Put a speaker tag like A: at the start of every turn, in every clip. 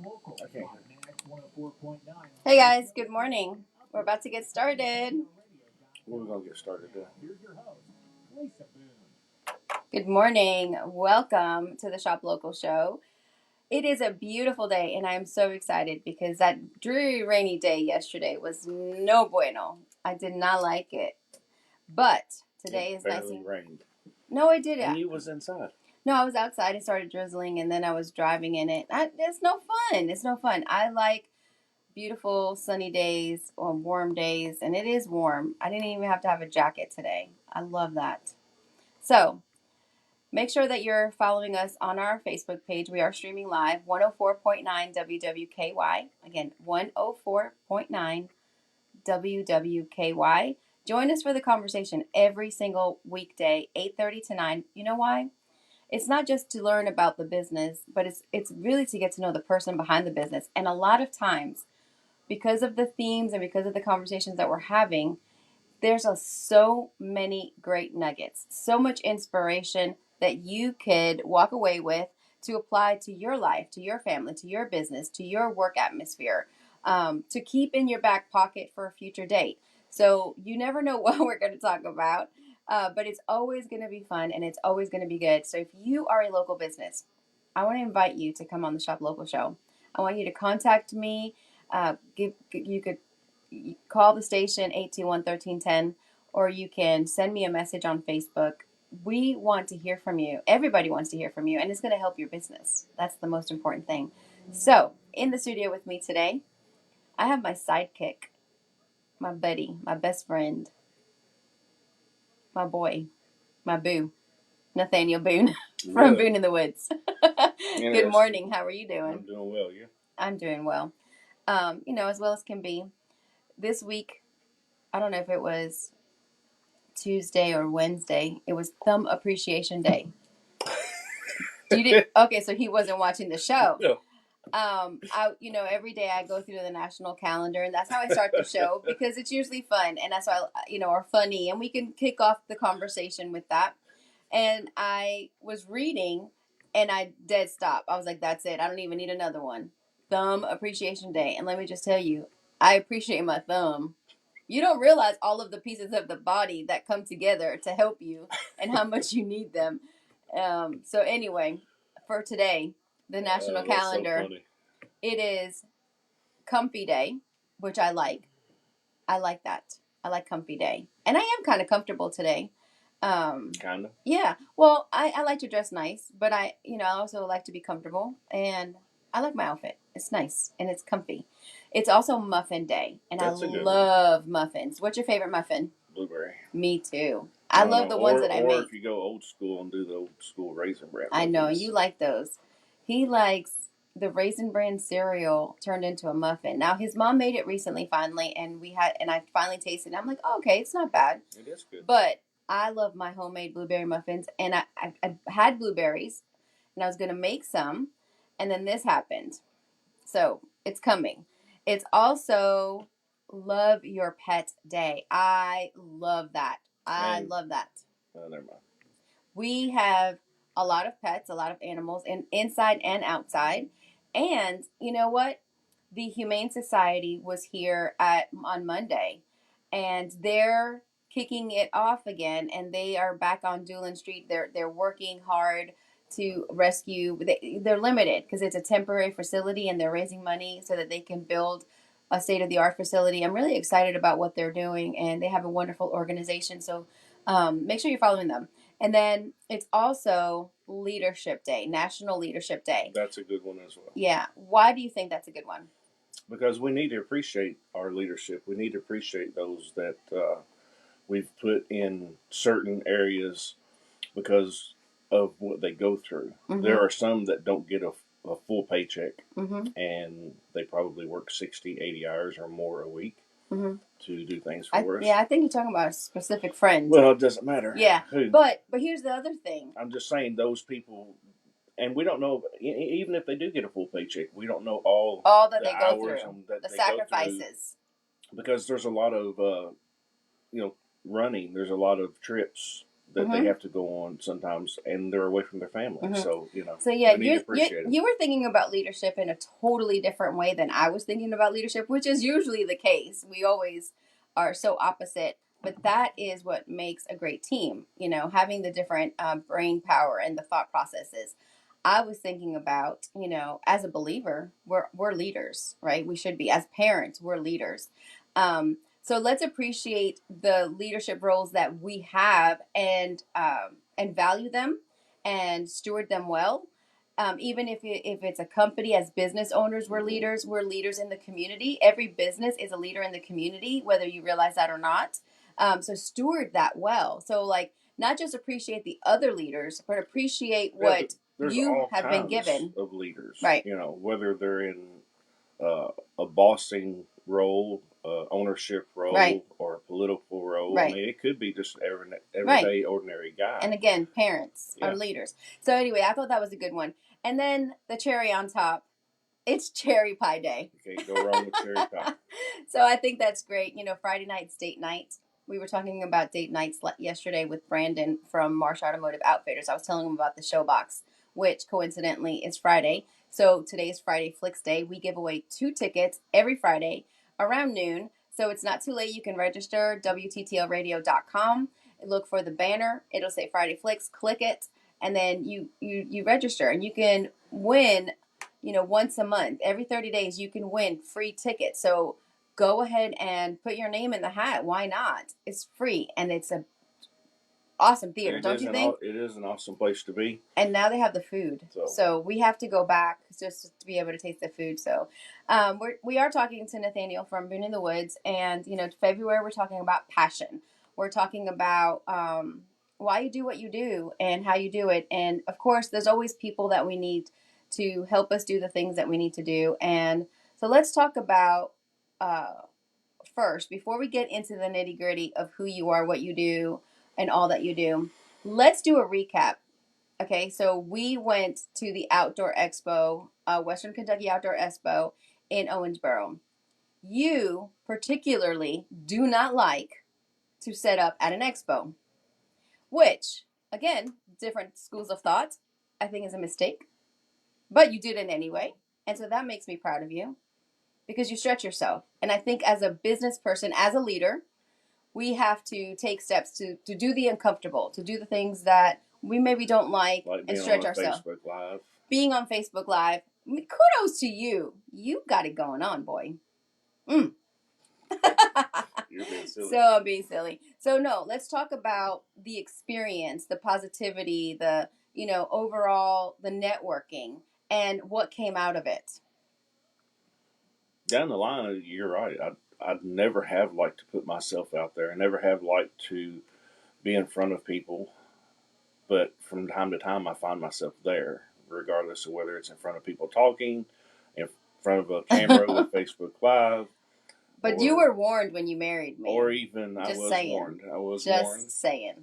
A: Okay.
B: Hey guys, good morning. We're about to get started.
A: We're going to get started then.
B: Good morning. Welcome to the Shop Local Show. It is a beautiful day, and I'm so excited because that dreary, rainy day yesterday was no bueno. I did not like it. But today is nice.
A: It barely rained.
B: No, it didn't.
A: And you was inside.
B: No, I was outside. It started drizzling, and then I was driving in it. It's no fun. It's no fun. I like beautiful sunny days or warm days, and it is warm. I didn't even have to have a jacket today. I love that. So make sure that you're following us on our Facebook page. We are streaming live 104.9 WWKY. Again, 104.9 WWKY. Join us for the conversation every single weekday, 8:30 to 9. You know why? It's not just to learn about the business, but it's really to get to know the person behind the business. And a lot of times, because of the themes and because of the conversations that we're having, there's so many great nuggets, so much inspiration that you could walk away with to apply to your life, to your family, to your business, to your work atmosphere, to keep in your back pocket for a future date. So you never know what we're going to talk about, but it's always going to be fun and it's always going to be good. So if you are a local business, I want to invite you to come on the Shop Local Show. I want you to contact me. You could call the station 821-1310, or you can send me a message on Facebook. We want to hear from you. Everybody wants to hear from you, and it's going to help your business. That's the most important thing. So in the studio with me today, I have my sidekick, my buddy, my best friend, my boy, my boo, Nathanael Boone from Boone in the Woods. Good morning. How are you doing?
A: I'm doing well, yeah.
B: I'm doing well. As well as can be. This week, I don't know if it was Tuesday or Wednesday, it was Thumb Appreciation Day. Okay, so he wasn't watching the show.
A: No.
B: Every day I go through the national calendar, and that's how I start the show because it's usually fun, and that's why or funny, and we can kick off the conversation with that. And I was reading, and I dead stop. I was like, "That's it. I don't even need another one." Thumb Appreciation Day, and let me just tell you, I appreciate my thumb. You don't realize all of the pieces of the body that come together to help you and how much you need them. So anyway, for today, the national calendar,
A: so
B: it is Comfy Day, which I like. I like that. I like Comfy Day. And I am kind of comfortable today.
A: kind of.
B: Yeah. Well, I like to dress nice, but I also like to be comfortable. And I like my outfit. It's nice and it's comfy. It's also Muffin Day, and I love muffins. What's your favorite muffin?
A: Blueberry.
B: Me too. I love the ones that I make.
A: Or if you go old school and do the old school Raisin Bran muffins.
B: I know, you like those. He likes the Raisin Bran cereal turned into a muffin. Now, his mom made it recently, finally, and I finally tasted it. I'm like, oh, okay, it's not bad.
A: It is good.
B: But I love my homemade blueberry muffins, and I had blueberries, and I was going to make some, and then this happened. So it's coming. It's also Love Your Pet Day. I love that. I love that.
A: Never mind.
B: We have a lot of pets, a lot of animals, inside and outside. And you know what? The Humane Society was here on Monday, and they're kicking it off again. And they are back on Doolan Street. They're working hard to rescue. They're limited because it's a temporary facility, and they're raising money so that they can build a state-of-the-art facility. I'm really excited about what they're doing, and they have a wonderful organization. So make sure you're following them. And then it's also Leadership Day, National Leadership Day.
A: That's a good one as well.
B: Yeah. Why do you think that's a good one?
A: Because we need to appreciate our leadership. We need to appreciate those that we've put in certain areas because of what they go through. Mm-hmm. There are some that don't get a full paycheck, mm-hmm. and they probably work 60, 80 hours or more a week. Mm-hmm. To do things for us.
B: Yeah, I think you're talking about a specific friend.
A: Well, it doesn't matter.
B: Yeah,
A: who.
B: But here's the other thing.
A: I'm just saying those people, and we don't know, even if they do get a full paycheck, we don't know all
B: that they go through, the sacrifices.
A: Because there's a lot of, running. There's a lot of trips that they have to go on sometimes, and they're away from their family. So
B: So yeah,
A: we need to appreciate them.
B: you were thinking about leadership in a totally different way than I was thinking about leadership, which is usually the case. We always are so opposite, but that is what makes a great team. Having the different brain power and the thought processes. I was thinking about, as a believer, we're leaders, right? We should be. As parents, we're leaders. So let's appreciate the leadership roles that we have and value them and steward them well. Even if it's a company, as business owners, we're leaders. We're leaders in the community. Every business is a leader in the community, whether you realize that or not. So steward that well. So like, not just appreciate the other leaders, but appreciate what you have been given.
A: Of leaders,
B: right?
A: Whether they're in a bossing role, ownership role,
B: right,
A: or a political role.
B: Right.
A: I mean, it could be just everyday ordinary guy.
B: And again, parents are leaders. So anyway, I thought that was a good one. And then the cherry on top, it's cherry pie day.
A: You can't go wrong with cherry pie.
B: So I think that's great. Friday night's date night. We were talking about date nights yesterday with Brandon from Marsh Automotive Outfitters. I was telling him about the show box, which coincidentally is Friday. So today is Friday Flicks Day. We give away 2 tickets every Friday around noon. So it's not too late. You can register, WTTLradio.com. Look for the banner. It'll say Friday Flicks. Click it, and then you register, and you can win. Once a month, every 30 days, you can win free tickets. So go ahead and put your name in the hat. Why not? It's free, and it's a awesome theater, don't you think?
A: It is an awesome place to be.
B: And now they have the food, so we have to go back just to be able to taste the food. So we are talking to Nathanael from Boone in the Woods, and February we're talking about passion. We're talking about why you do what you do and how you do it, and of course, there's always people that we need to help us do the things that we need to do. And so let's talk about first, before we get into the nitty gritty of who you are, what you do, and all that you do, let's do a recap. Okay, so we went to the Outdoor Expo, Western Kentucky Outdoor Expo in Owensboro. You particularly do not like to set up at an expo, which, again, different schools of thought, I think is a mistake. But you did it anyway. And so that makes me proud of you because you stretch yourself. And I think as a business person, as a leader, we have to take steps to do the uncomfortable, to do the things that we maybe don't like and stretch ourselves.
A: Facebook Live.
B: Being on Facebook Live. I mean, kudos to you. You got it going on, boy.
A: You're being silly.
B: So I'm being silly. So no, let's talk about the experience, the positivity, the overall the networking, and what came out of it.
A: Down the line, you're right. I'd never have liked to put myself out there. I never have liked to be in front of people. But from time to time, I find myself there, regardless of whether it's in front of people talking, in front of a camera with Facebook Live.
B: But you were warned when you married me.
A: Or even I was warned.
B: Just saying.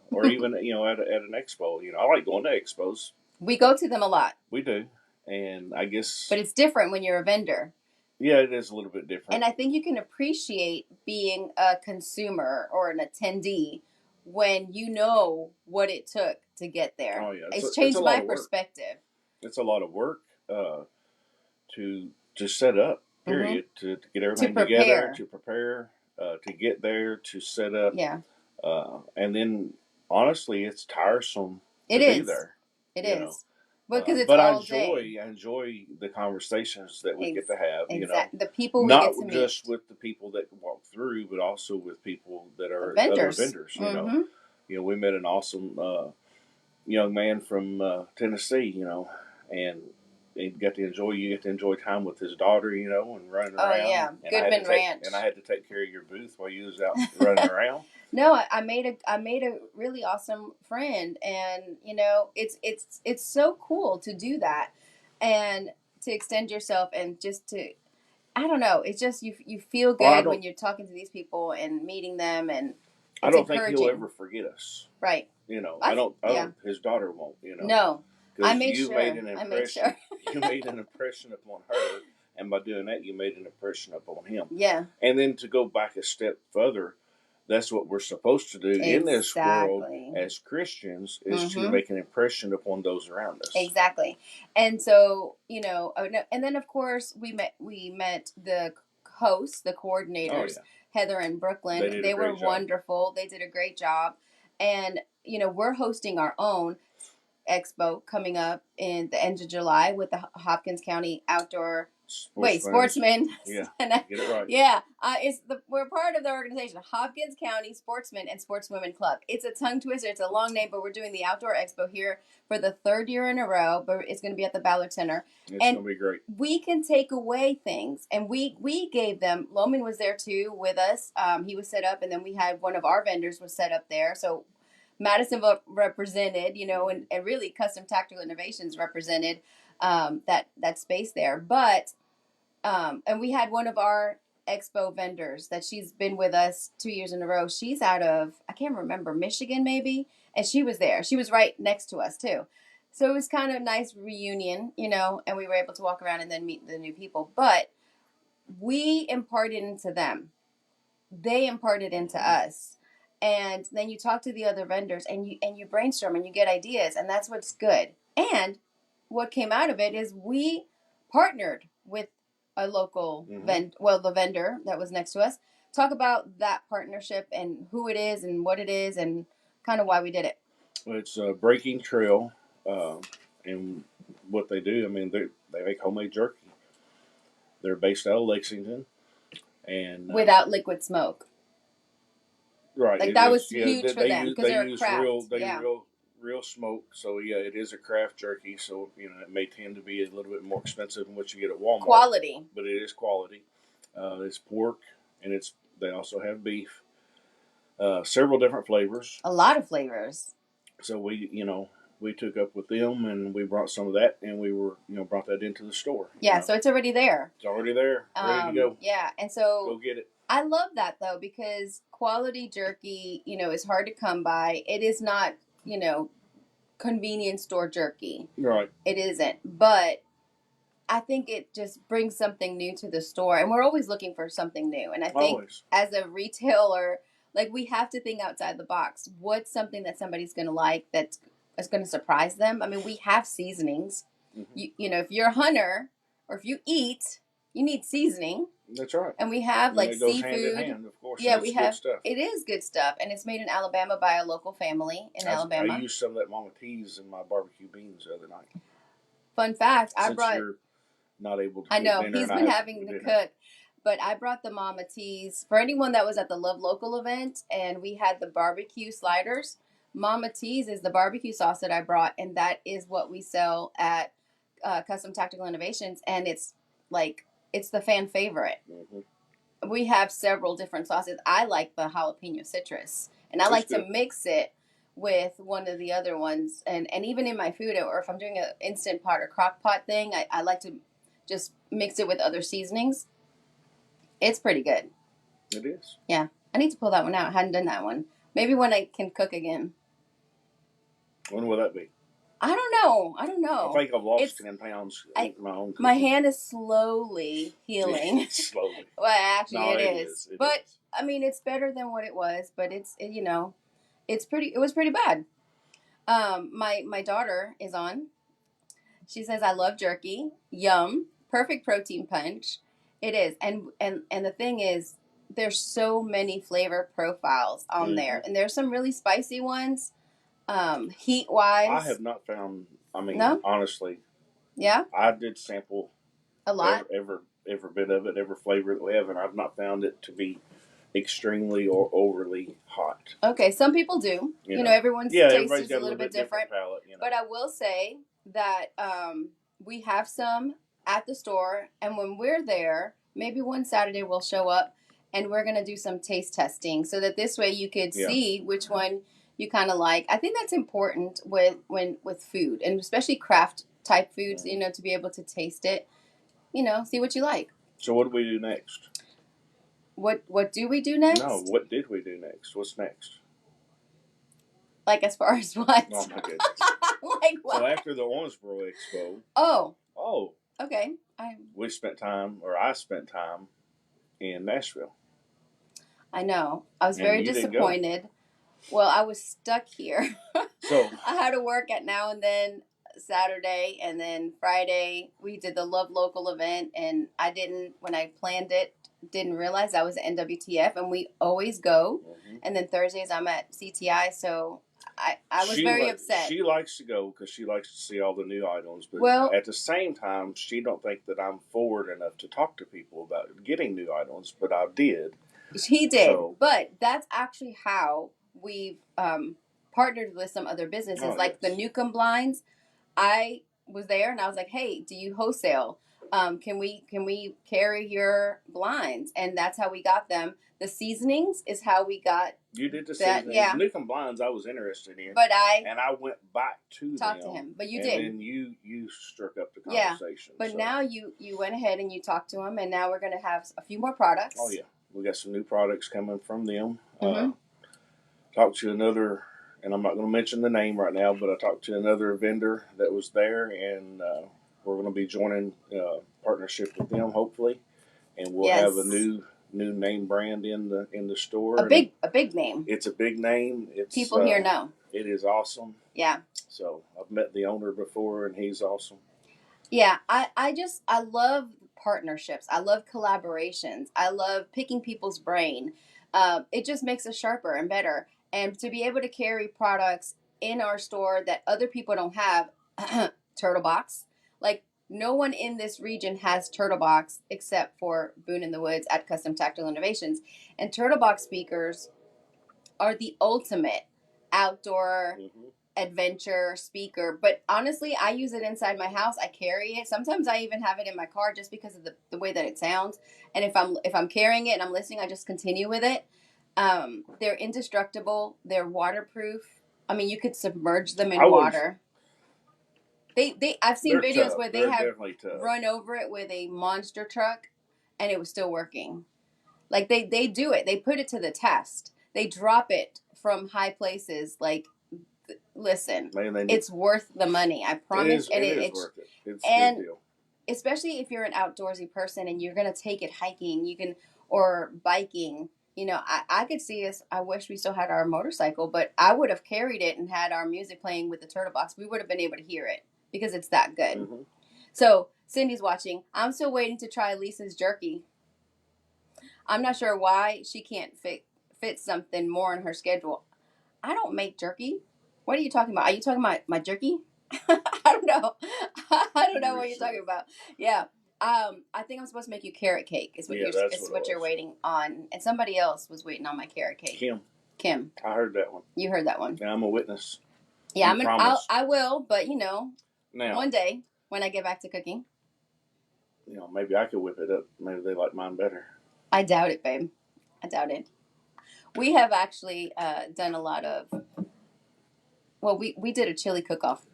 A: Or even, at an expo. I like going to expos.
B: We go to them a lot.
A: We do. And I guess...
B: But it's different when you're a vendor.
A: Yeah, it is a little bit different.
B: And I think you can appreciate being a consumer or an attendee when you know what it took to get there.
A: Oh, yeah.
B: It's changed my perspective.
A: It's a lot of work to set up, period, to get everything together, to prepare, to get there, to set up.
B: Yeah.
A: And then, honestly, it's tiresome to be there.
B: It is. Because it's
A: but
B: all
A: I enjoy the conversations that we get to have.
B: Exactly. The people we
A: not
B: get to meet.
A: Not just with the people that walk through, but also with people that are
B: vendors.
A: Other vendors. We met an awesome young man from Tennessee. And you get to enjoy time with his daughter. And running around.
B: Oh yeah, Goodman Ranch.
A: And I had to take care of your booth while you was out running around.
B: No, I made a really awesome friend, and it's so cool to do that, and to extend yourself, and just to, I don't know, it's just you feel good when you're talking to these people and meeting them, and
A: I don't think he'll ever forget us,
B: right?
A: I don't. His daughter won't.
B: No, I made sure.
A: I made sure. You made an impression upon her, and by doing that, you made an impression upon him.
B: Yeah.
A: And then to go back a step further. that's what we're supposed to do in this world as Christians, is to make an impression upon those around us.
B: Exactly. And so, and then of course we met the hosts, the coordinators, Heather and Brooklyn. They were wonderful. They did a great job. And, we're hosting our own expo coming up in the end of July with the Hopkins County Outdoor Sportsmen.
A: Yeah, get it right.
B: Yeah, we're part of the organization, Hopkins County Sportsmen and Sportswomen Club. It's a tongue twister. It's a long name, but we're doing the Outdoor Expo here for the third year in a row. But it's going to be at the Ballard Center.
A: It's going to be great.
B: We can take away things, and we gave them. Loman was there too with us. He was set up, and then we had one of our vendors was set up there. So Madisonville represented, and really Custom Tactical Innovations represented that space there. But and we had one of our expo vendors that she's been with us 2 years in a row. She's out of, I can't remember, Michigan maybe, and she was there. She was right next to us too. So it was kind of a nice reunion, and we were able to walk around and then meet the new people. But we imparted into them. They imparted into us. And then you talk to the other vendors and you brainstorm and you get ideas, and that's what's good. And what came out of it is we partnered with a local the vendor that was next to us. Talk about that partnership and who it is and what it is and kind of why we did it.
A: Well, it's a Breaking Trail, and what they do, I mean, they make homemade jerky. They're based out of Lexington, and
B: without liquid smoke.
A: Right,
B: like that was huge for them because they're
A: use
B: craft.
A: real smoke. So yeah, it is a craft jerky. So it may tend to be a little bit more expensive than what you get at Walmart.
B: Quality,
A: but it is quality. It's pork, and they also have beef. Several different flavors.
B: A lot of flavors.
A: So we took up with them, and we brought some of that, and we were brought that into the store.
B: Yeah, so it's already there.
A: It's already there, ready to go.
B: Yeah, and so
A: go get it.
B: I love that though, because quality jerky, is hard to come by. It is not, convenience store jerky.
A: Right.
B: It isn't. But I think it just brings something new to the store. And we're always looking for something new. And I think as a retailer, we have to think outside the box. What's something that somebody's going to like that's going to surprise them? I mean, we have seasonings. Mm-hmm. If you're a hunter or if you eat, you need seasoning.
A: That's right.
B: And we have
A: it goes
B: seafood.
A: Hand in hand, of course.
B: Yeah, we have.
A: Good stuff.
B: It is good stuff, and it's made in Alabama by a local family in Alabama.
A: I used some of that Mama T's in my barbecue beans the other night.
B: Fun fact:
A: Since you're not able to.
B: I know he's been having to cook, but I brought the Mama T's for anyone that was at the Love Local event, and we had the barbecue sliders. Mama T's is the barbecue sauce that I brought, and that is what we sell at Custom Tactical Innovations, and it's the fan favorite. Mm-hmm. We have several different sauces. I like the jalapeno citrus, and I like to mix it with one of the other ones. And even in my food, or if I'm doing an Instant Pot or crock pot thing, I like to just mix it with other seasonings. It's pretty good.
A: It is.
B: Yeah. I need to pull that one out. I hadn't done that one. Maybe when I can cook again.
A: When will that be?
B: I don't know.
A: I think I've lost 10 pounds in my own cooking.
B: My hand is slowly healing.
A: Slowly.
B: Well, actually, it is. But I mean, it's better than what it was. But it was pretty bad. My daughter is on. She says, "I love jerky. Yum. Perfect protein punch." It is, and the thing is, there's so many flavor profiles on there, and there's some really spicy ones. Heat wise,
A: I have not found. I mean, honestly,
B: yeah,
A: I did sample
B: a lot,
A: every bit of it, every flavor that we have, and I've not found it to be extremely or overly hot.
B: Okay, some people do. Everyone's taste is a little bit different.
A: Palate,
B: But I will say that we have some at the store, and when we're there, maybe one Saturday we'll show up, and we're gonna do some taste testing, so that this way you could see which one you kind of like. I think that's important with food, and especially craft type foods, to be able to taste it, see what you like.
A: So what do we do next?
B: What do we do next?
A: No, what did we do next? What's next?
B: As far as what?
A: Oh my goodness.
B: What?
A: So after the Owensboro Expo.
B: Oh. Okay. I spent time
A: in Nashville.
B: I know. I was
A: And
B: very
A: you didn't go.
B: disappointed. Well, I was stuck here.
A: So
B: I had to work at Now and Then Saturday, and then Friday we did the Love Local event, and I didn't, when I planned it, didn't realize I was at NWTF, and we always go. And then Thursdays I'm at CTI, so I was very upset.
A: She likes to go because she likes to see all the new items, but
B: Well,
A: at the same time, she don't think that I'm forward enough to talk to people about getting new items, but I did.
B: He did,
A: So,
B: but that's actually how we've partnered with some other businesses, like the Newcomb blinds. I was there and I was like, "Hey, do you wholesale? Can we carry your blinds?" And that's how we got them. The seasonings is how we got.
A: You did the
B: that,
A: seasonings.
B: yeah.
A: Newcomb blinds I was interested in,
B: But
A: I went back to
B: talked
A: them,
B: to him. But you
A: and
B: did.
A: then you struck up the conversation.
B: But now you went ahead and you talked to him, and now we're going to have a few more products.
A: Oh yeah, we got some new products coming from them. Talked to another, and I'm not going to mention the name right now, but I talked to another vendor that was there, and we're going to be joining partnership with them hopefully, and we'll have a new name brand in the store.
B: A big name.
A: It's a big name. It's
B: people here know.
A: It is awesome.
B: Yeah.
A: So I've met the owner before, and he's awesome.
B: Yeah, I love partnerships. I love collaborations. I love picking people's brain. It just makes us sharper and better. And to be able to carry products in our store that other people don't have, Turtlebox. Like, no one in this region has Turtlebox except for Boone in the Woods at Custom Tactile Innovations. And Turtlebox speakers are the ultimate outdoor adventure speaker. But honestly, I use it inside my house. I carry it. Sometimes I even have it in my car just because of the way that it sounds. And if I'm carrying it and I'm listening, I just continue with it. They're indestructible. They're waterproof. I mean, you could submerge them in water. I've seen videos where they have run over it with a monster truck and it was still working. Like they do it. They put it to the test. They drop it from high places. Like, listen, it's worth the money. I promise.
A: It is worth it. It's
B: a
A: good deal.
B: Especially if you're an outdoorsy person and you're gonna take it hiking, or biking. You know, I could see us. I wish we still had our motorcycle, but I would have carried it and had our music playing with the Turtlebox. We would have been able to hear it because it's that good. So Cindy's watching. I'm still waiting to try Leesa's jerky. I'm not sure why she can't fit something more in her schedule. I don't make jerky. What are you talking about? Are you talking about my jerky? I don't know. I don't know what you're talking about. Yeah. I think I'm supposed to make you carrot cake. Is what you're waiting on. And somebody else was waiting on my carrot cake. Kim.
A: I heard that one.
B: You heard that one.
A: Yeah, I'm a witness.
B: Yeah, I will, but now, one day when I get back to cooking.
A: Maybe I could whip it up. Maybe they like mine better.
B: I doubt it, babe. I doubt it. We have actually done a lot of. Well, we did a chili cook-off,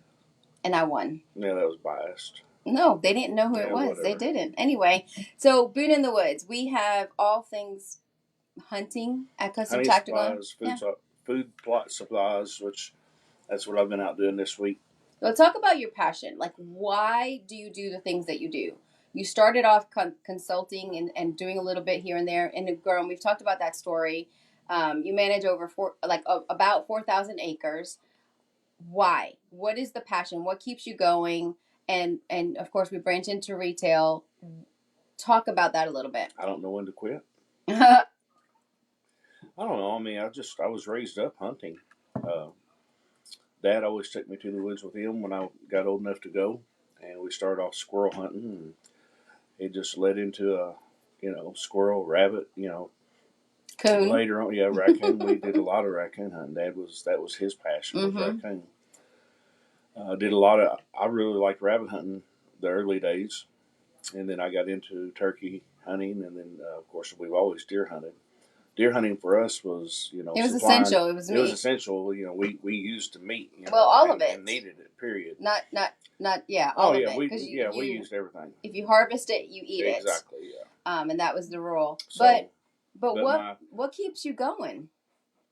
B: and I won.
A: Yeah, that was biased.
B: No, they didn't know who it was. Whatever. They didn't. Anyway, so Boone in the Woods, we have all things hunting at Custom Tactical.
A: Food plot supplies, which that's what I've been out doing this week.
B: Well, talk about your passion. Like, why do you do the things that you do? You started off consulting and doing a little bit here and there, and we've talked about that story. You manage about 4,000 acres. Why? What is the passion? What keeps you going? And of course, we branch into retail. Talk about that a little bit.
A: I don't know when to quit. I don't know. I mean, I was raised up hunting. Dad always took me to the woods with him when I got old enough to go, and we started off squirrel hunting. And it just led into squirrel, rabbit,
B: coon.
A: Later on, raccoon. We did a lot of raccoon hunting. That was his passion, was raccoon. I really liked rabbit hunting the early days, and then I got into turkey hunting, and then of course we've always deer hunted. Deer hunting for us was, it was essential. It was meat. It was essential. We used the meat.
B: All of it.
A: And needed it. Period.
B: Not all of it.
A: We used everything.
B: If you harvest it, you eat it.
A: Exactly. Yeah.
B: And that was the rule.
A: So,
B: but what keeps you going?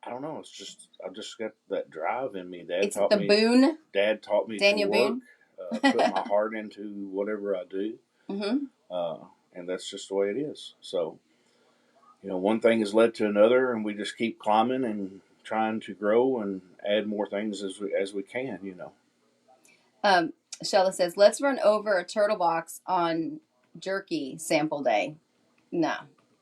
A: I don't know. It's just I've just got that drive in me.
B: Dad taught me
A: Daniel
B: to work,
A: Boone. Put my heart into whatever I do, and that's just the way it is. So one thing has led to another, and we just keep climbing and trying to grow and add more things as we can.
B: Shella says, let's run over a Turtlebox on jerky sample day. No.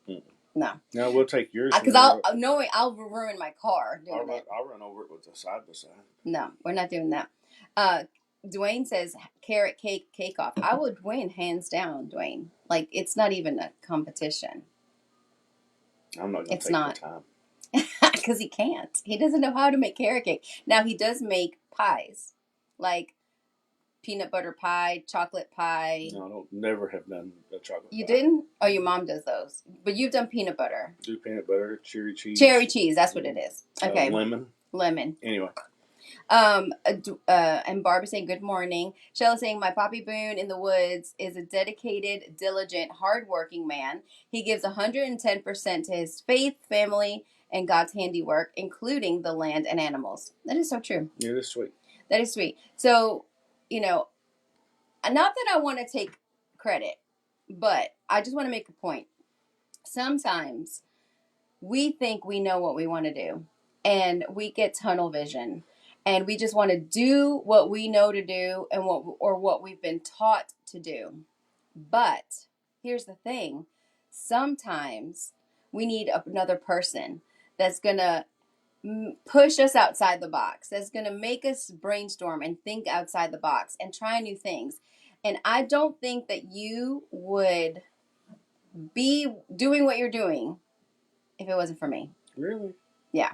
A: Mm.
B: No.
A: No, we'll take yours.
B: Because I'll ruin my car doing it.
A: I'll run over it with the side by side.
B: No, we're not doing that. Dwayne says carrot cake off. I would win hands down, Dwayne. Like, it's not even a competition.
A: I'm not going to take the time.
B: Because he can't. He doesn't know how to make carrot cake. Now, he does make pies. Like peanut butter pie, chocolate pie.
A: No, I don't never have done a chocolate pie.
B: You didn't? Oh, your mom does those. But you've done peanut butter.
A: Do peanut butter, cherry cheese.
B: Cherry cheese, that's what it is. Okay.
A: Lemon. Anyway.
B: And Barbara saying good morning. Sheila saying my Poppy Boone in the woods is a dedicated, diligent, hardworking man. He gives 110% to his faith, family, and God's handiwork, including the land and animals. That is so true.
A: Yeah, that's sweet.
B: That is sweet. So, not that I want to take credit, but I just want to make a point. Sometimes we think we know what we want to do, and we get tunnel vision. And we just want to do what we know to do and what we've been taught to do. But here's the thing. Sometimes we need another person that's going to push us outside the box. That's going to make us brainstorm and think outside the box and try new things. And I don't think that you would be doing what you're doing if it wasn't for me.
A: Really?
B: Yeah.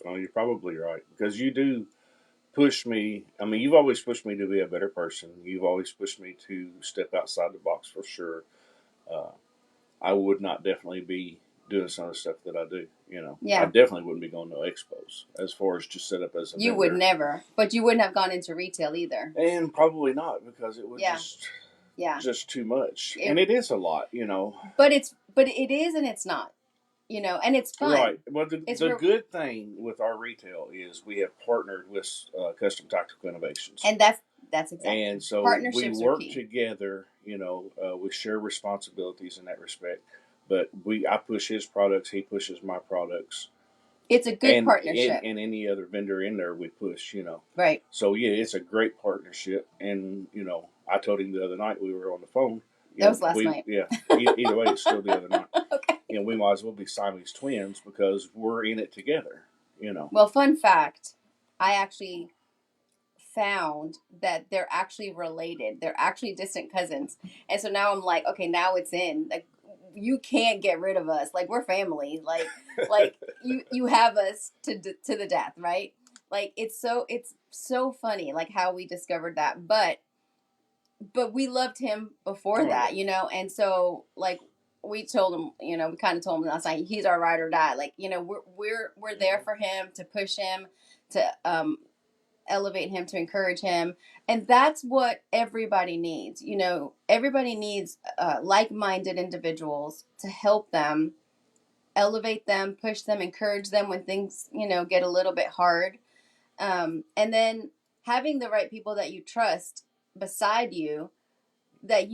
A: Well, you're probably right. Because you do push me. I mean, you've always pushed me to be a better person. You've always pushed me to step outside the box for sure. I would not definitely be doing some of the stuff that I do.
B: Yeah.
A: I definitely wouldn't be going to expos as far as just set up as a vendor.
B: You would never, but you wouldn't have gone into retail either.
A: And probably not, because it would just too much. And it is a lot,
B: But it is and it's not. And it's fun.
A: Right. Well, the good thing with our retail is we have partnered with Custom Tactical Innovations,
B: and that's exactly.
A: And so we work together. We share responsibilities in that respect. But I push his products, he pushes my products.
B: It's a good partnership.
A: And any other vendor in there, we push.
B: Right.
A: So yeah, it's a great partnership. And I told him the other night we were on the phone.
B: That was last night.
A: Yeah. Either way, it's still the other night.
B: Okay.
A: We might as well be Siamese twins because we're in it together,
B: Well, fun fact, I actually found that they're actually related. They're actually distant cousins. And so now I'm like, okay, now it's in. Like, you can't get rid of us. Like, we're family. Like you have us to the death, right? Like, it's so funny, like, how we discovered that. But we loved him before that, and so, like, we told him, we kind of told him last night, he's our ride or die. Like, we're there for him, to push him, to elevate him, to encourage him. And that's what everybody needs. Everybody needs like-minded individuals to help them, elevate them, push them, encourage them when things, get a little bit hard. And then having the right people that you trust beside you, that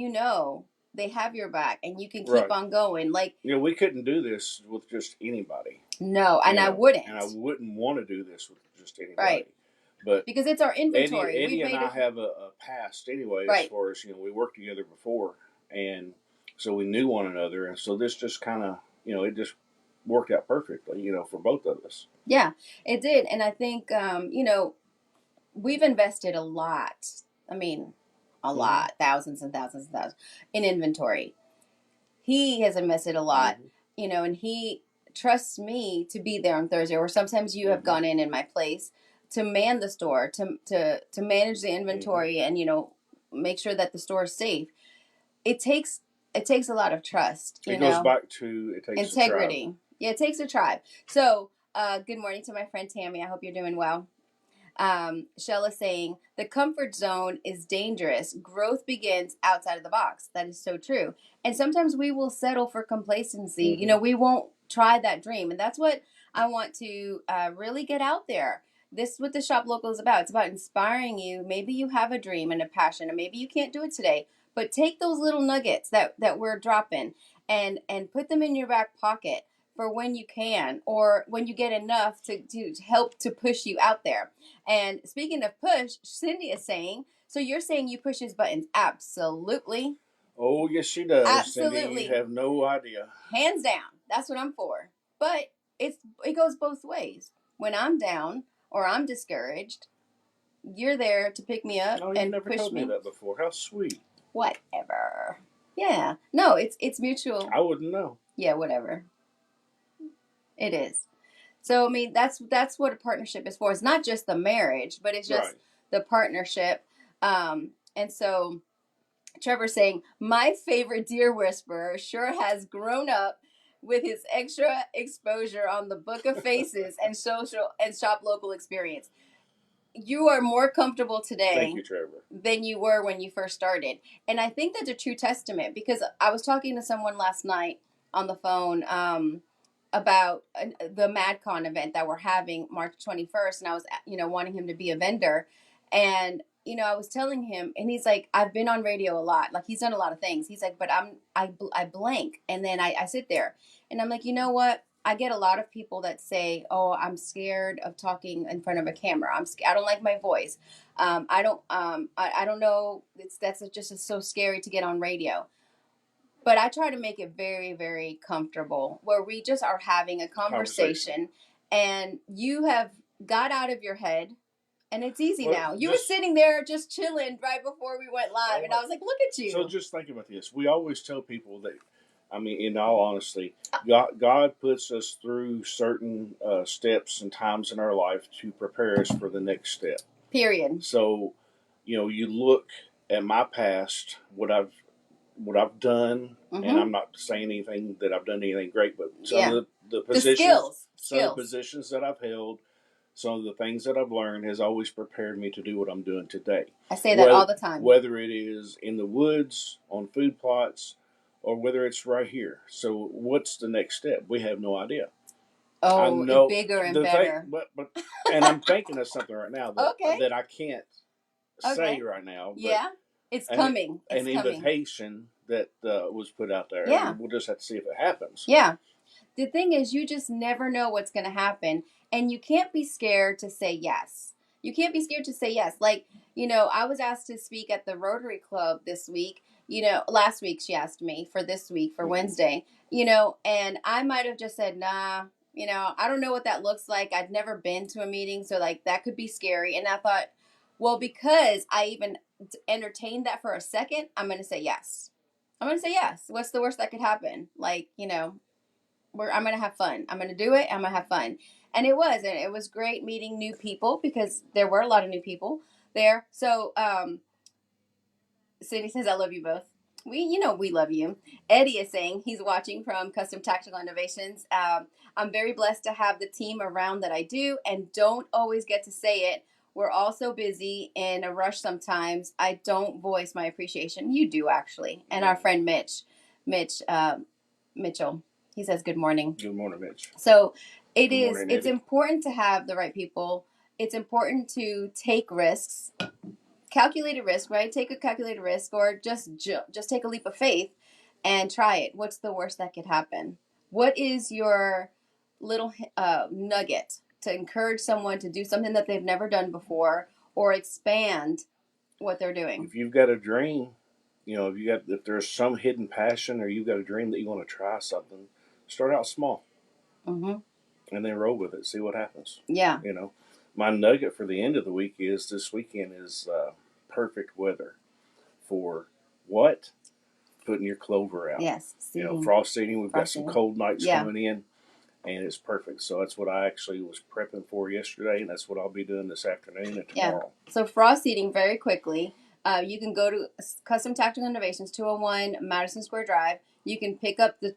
B: they have your back and you can keep on going. Like,
A: we couldn't do this with just anybody.
B: No, and I wouldn't.
A: And I wouldn't want to do this with just anybody.
B: Right.
A: But
B: because it's our inventory.
A: Eddie and I have a past anyway, as far as, we worked together before, and so we knew one another, and so this just kind of, it just worked out perfectly, for both of us.
B: Yeah, it did. And I think, we've invested a lot. I mean, a lot, thousands and thousands and thousands in inventory. He has invested a lot, and he trusts me to be there on Thursday, or sometimes you have gone in my place to man the store, to manage the inventory and, make sure that the store is safe. It takes a lot of trust.
A: It goes back to, it takes
B: integrity. Yeah, it takes a tribe. So, good morning to my friend Tammy. I hope you're doing well. Shella saying, the comfort zone is dangerous. Growth begins outside of the box. That is so true. And sometimes we will settle for complacency. We won't try that dream. And that's what I want to really get out there. This is what the Shop Local is about. It's about inspiring you. Maybe you have a dream and a passion, and maybe you can't do it today, but take those little nuggets that we're dropping and put them in your back pocket. for when you can, or when you get enough to help to push you out there. And speaking of push, Cindy is saying, so you're saying you push his buttons? Absolutely.
A: Oh, yes, she does.
B: Absolutely.
A: Cindy, you have no idea.
B: Hands down. That's what I'm for. But it goes both ways. When I'm down or I'm discouraged, you're there to pick me up
A: Oh, you
B: and
A: never
B: push
A: told me
B: me.
A: that before. How sweet.
B: Whatever. Yeah. No, it's mutual.
A: I wouldn't know.
B: Yeah, whatever. It is. So I mean, that's what a partnership is for. It's not just the marriage, but it's just the partnership. And so Trevor's saying, my favorite deer whisperer sure has grown up with his extra exposure on the Book of Faces and social and shop local experience. You are more comfortable today,
A: thank you, Trevor,
B: than you were when you first started. And I think that's a true testament, because I was talking to someone last night on the phone about the MadCon event that we're having March 21st. And I was, wanting him to be a vendor. And, I was telling him, and he's like, I've been on radio a lot. Like, he's done a lot of things. He's like, but I blank. And then I sit there and I'm like, you know what? I get a lot of people that say, "Oh, I'm scared of talking in front of a camera. I don't like my voice. I don't know. That's just so scary to get on radio." But I try to make it very, very comfortable, where we just are having a conversation. And you have got out of your head, and it's easy now. You were sitting there just chilling right before we went live, and I was like, "Look at you."
A: So just think about this. We always tell people that, I mean, in all honesty, God puts us through certain steps and times in our life to prepare us for the next step.
B: Period.
A: So, you look at my past, what I've done, and I'm not saying anything that I've done anything great, but some of the positions, some of the positions that I've held, some of the things that I've learned has always prepared me to do what I'm doing today.
B: I say that all the time.
A: Whether it is in the woods, on food plots, or whether it's right here. So what's the next step? We have no idea.
B: Oh, know bigger and better.
A: But and I'm thinking of something right now that I can't say right now. But
B: it's coming. It's
A: an invitation that was put out there.
B: Yeah.
A: And we'll just have to see if it happens.
B: Yeah. The thing is, you just never know what's going to happen. And you can't be scared to say yes. You can't be scared to say yes. Like, I was asked to speak at the Rotary Club this week. Last week she asked me for this week, for Wednesday, and I might have just said, nah, I don't know what that looks like. I'd never been to a meeting. So like that could be scary. And I thought, well, because I even entertained that for a second, I'm going to say yes. I'm going to say yes. What's the worst that could happen? Like, I'm going to have fun. I'm going to do it. I'm going to have fun. And it was great meeting new people, because there were a lot of new people there. So, Cindy says, I love you both. We love you. Eddie is saying he's watching from Custom Tactical Innovations. I'm very blessed to have the team around that I do, and don't always get to say it. We're all so busy in a rush sometimes. I don't voice my appreciation. You do, actually. And our friend Mitchell, he says, good morning.
A: Good morning, Mitch.
B: So it's important to have the right people. It's important to take risks, calculated risk, right? Take a calculated risk, or just take a leap of faith and try it. What's the worst that could happen? What is your little nugget to encourage someone to do something that they've never done before, or expand what they're doing?
A: If you've got a dream, if there's some hidden passion, or you've got a dream that you want to try something, start out small. And then roll with it. See what happens.
B: Yeah.
A: My nugget for the end of the week is this weekend is perfect weather for what? Putting your clover out.
B: Yes. Seeding.
A: Frost seeding. We've got some cold nights coming in, and it's perfect. So that's what I actually was prepping for yesterday, and that's what I'll be doing this afternoon and tomorrow.
B: Yeah. So frost seeding, very quickly. You can go to Custom Tactical Innovations, 201 Madison Square Drive. You can pick up the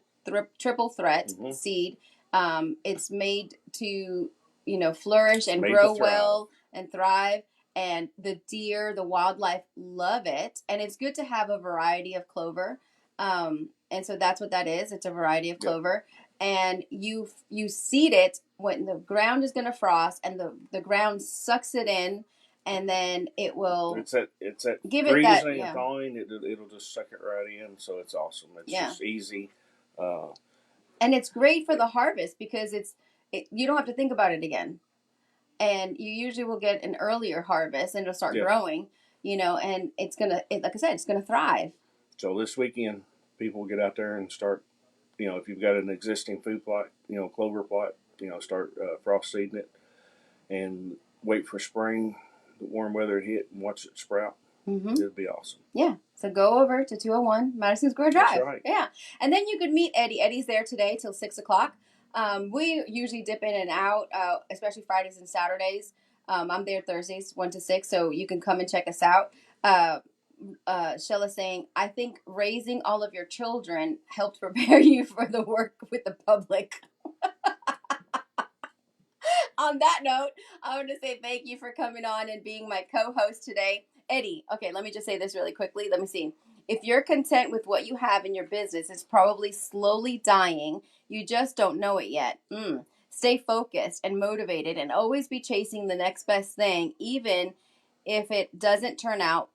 B: triple threat seed. It's made to, flourish and grow well and thrive. And the deer, the wildlife love it. And it's good to have a variety of clover. And so that's what that is. It's a variety of clover. And you seed it when the ground is going to frost, and the ground sucks it in. And then it will.
A: It's that
B: give
A: freezing
B: it that,
A: and thawing. It'll just suck it right in. So it's awesome. It's just easy.
B: And it's great for the harvest because you don't have to think about it again. And you usually will get an earlier harvest and it'll start growing, and it's like I said, it's gonna thrive.
A: So this weekend, people get out there and start, if you've got an existing food plot, clover plot, start frost seeding it and wait for spring, the warm weather to hit and watch it sprout. Mm-hmm. It'd be awesome.
B: Yeah. So go over to 201 Madison Square Drive.
A: That's right.
B: Yeah. And then you could meet Eddie. Eddie's there today till 6 o'clock. We usually dip in and out, especially Fridays and Saturdays. I'm there Thursdays, 1 to 6, so you can come and check us out. Shella's saying, I think raising all of your children helped prepare you for the work with the public. On that note, I want to say thank you for coming on and being my co-host today. Eddie, okay, let me just say this really quickly. Let me see. If you're content with what you have in your business, it's probably slowly dying. You just don't know it yet. Stay focused and motivated and always be chasing the next best thing, even if it doesn't turn out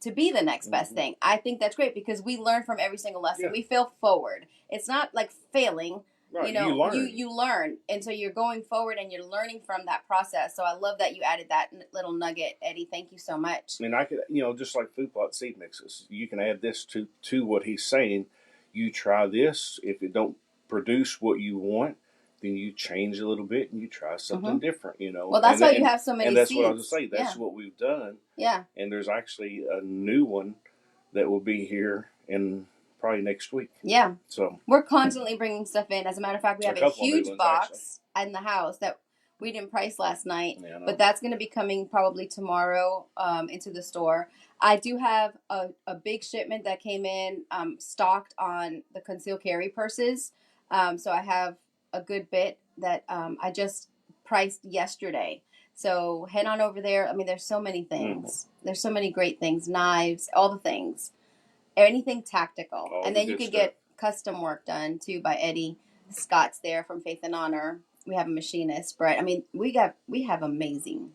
B: to be the next best thing. I think that's great because we learn from every single lesson. Yeah. We fail forward. It's not like failing. Right. You learn. And so you're going forward and you're learning from that process. So I love that you added that little nugget, Eddie. Thank you so much.
A: I mean, I could, just like food plot seed mixes, you can add this to what he's saying. You try this. If it don't produce what you want, then you change a little bit and you try something different,
B: Well, that's why you have so many
A: And that's
B: seeds.
A: what I was going to say. That's what we've done.
B: Yeah.
A: And there's actually a new one that will be here in probably next week.
B: Yeah.
A: So
B: we're constantly bringing stuff in. As a matter of fact, we have a huge box in the house that we didn't price last night, but that's going to be coming probably tomorrow into the store. I do have a big shipment that came in stocked on the concealed carry purses. So I have a good bit that I just priced yesterday. So head on over there. I mean, there's so many things. There's so many great things, knives, all the things. Anything tactical. And then you can get custom work done too by Eddie. Scott's there from Faith and Honor. We have a machinist, Brett. I mean, we have amazing,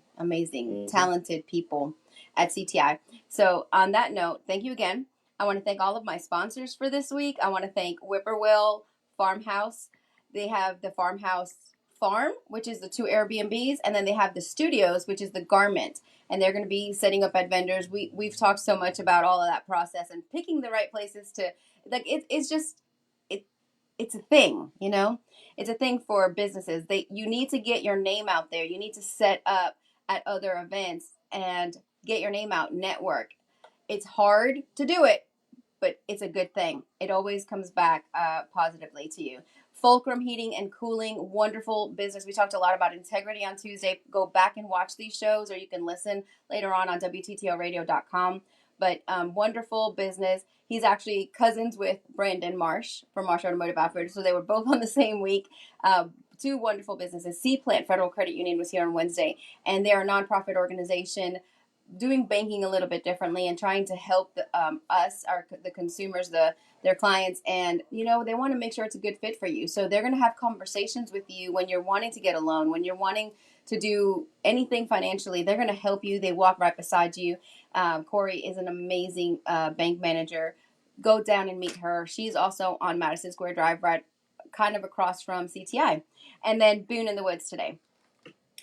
B: talented people at CTI. So on that note, thank you again. I want to thank all of my sponsors for this week. I want to thank Whippoorwill Farmhouse. They have the Farmhouse Farm, which is the 2 Airbnbs, and then they have the studios, which is the garment. And they're going to be setting up at vendors. We've talked so much about all of that process and picking the right places to, like, it's a thing, It's a thing for businesses. You need to get your name out there. You need to set up at other events and get your name out, network. It's hard to do it, but it's a good thing. It always comes back positively to you. Fulcrum Heating and Cooling, wonderful business. We talked a lot about integrity on Tuesday. Go back and watch these shows, or you can listen later on WTTLradio.com. But wonderful business. He's actually cousins with Brandon Marsh from Marsh Automotive Outfitters, so they were both on the same week. 2 wonderful businesses. Sea Plant Federal Credit Union was here on Wednesday, and they're a nonprofit organization doing banking a little bit differently and trying to help the consumers, their clients, and they want to make sure it's a good fit for you. So they're going to have conversations with you when you're wanting to get a loan, when you're wanting to do anything financially. They're going to help you. They walk right beside you. Corey is an amazing bank manager. Go down and meet her. She's also on Madison Square Drive, right kind of across from CTI. And then Boone in the Woods today.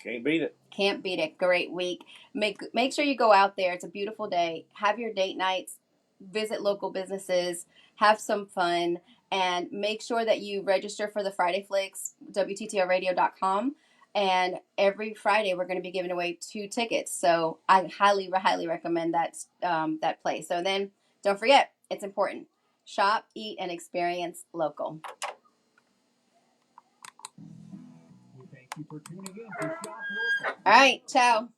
A: Can't beat it.
B: Can't beat it. Great week. Make sure you go out there. It's a beautiful day. Have your date nights. Visit local businesses. Have some fun. And make sure that you register for the Friday Flicks, WTTRradio.com. And every Friday, we're going to be giving away 2 tickets. So I highly, highly recommend that place. So then, don't forget, it's important. Shop, eat, and experience local. Thank you for tuning in to Shop Local. All right, ciao.